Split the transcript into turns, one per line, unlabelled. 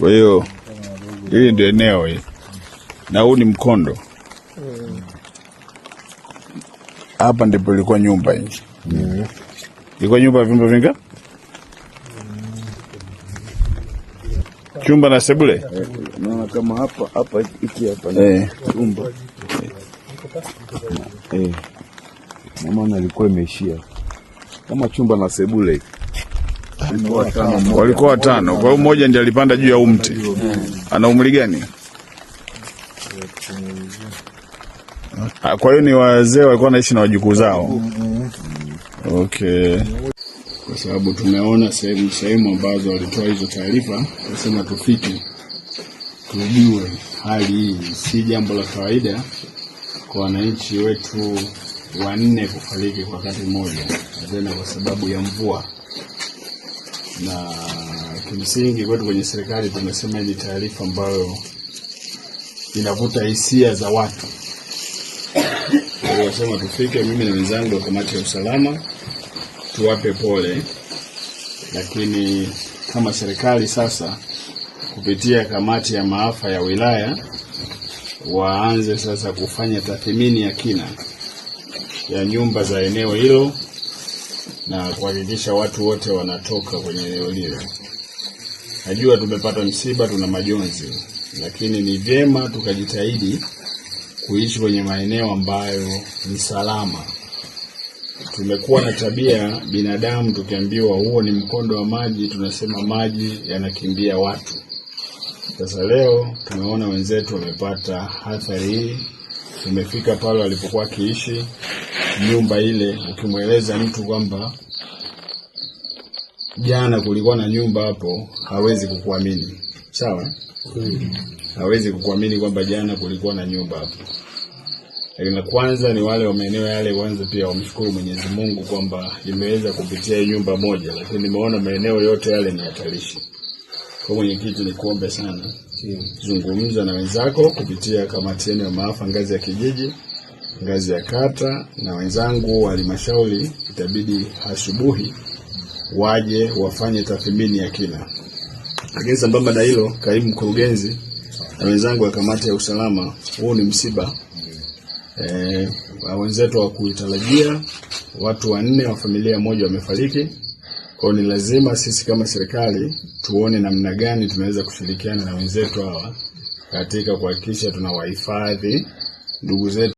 Kwa hiyo hili ndio eneo hili, na huu ni mkondo. Hapa ndipo ilikuwa nyumba hii. Ilikuwa nyumba ya vyumba vingapi? Chumba na sebule.
Naona kama hapa hiki hapa chumba. Mama alikuwa imeishia kama chumba na sebule.
Walikuwa watano. Kwa hiyo mmoja ndiye alipanda juu ya mti. Ana umri gani? Kwa hiyo ni wazee walikuwa wanaishi na wajukuu zao. Okay. Kwa sababu tumeona sehemu ambazo walitoa hizo taarifa, nasema tufike tujue hali hii. Si jambo la kawaida kwa wananchi wetu 4 kufariki kwa wakati mmoja, tena kwa sababu ya mvua. Na kimsingi kwetu kwenye serikali tumesema ni taarifa ambayo inavuta hisia za watu. Tunasema tufike, mimi na wenzangu wa kamati ya usalama, tuwape pole. Lakini kama serikali sasa kupitia kamati ya maafa ya wilaya waanze sasa kufanya tathmini ya kina ya nyumba za eneo hilo na kuhakikisha watu wote wanatoka kwenye eneo lile. Najua tumepata msiba, tuna majonzi, lakini ni vyema tukajitahidi kuishi kwenye maeneo ambayo ni salama. Tumekuwa na tabia binadamu, tukiambiwa huo ni mkondo wa maji, tunasema maji yanakimbia watu. Sasa leo tumeona wenzetu wamepata athari hii. Tumefika pale walipokuwa kiishi nyumba ile. Ukimweleza mtu kwamba jana kulikuwa na nyumba hapo, hawezi kukuamini. Sawa? Hawezi kukuamini kwamba jana kulikuwa na nyumba hapo. Lakini kwanza ni wale wa maeneo yale kwanza pia wamshukuru Mwenyezi Mungu kwamba imeweza kupitia nyumba moja, lakini nimeona maeneo yote yale ni hatarishi. Kwa mwenyekiti, nikuombe sana, zungumza na wenzako kupitia kamati yenu ya maafa ngazi ya kijiji, ngazi ya kata, na wenzangu wa halmashauri itabidi asubuhi waje wafanye tathmini ya kina. Lakini sambamba na hilo, kaimu mkurugenzi na wenzangu wa kamati ya usalama, huu ni msiba. Wenzetu wa kuitarajia watu 4 wa familia moja wamefariki. Kwa ni lazima sisi kama serikali tuone namna gani tunaweza kushirikiana na wenzetu hawa katika kuhakikisha tunawahifadhi ndugu zetu.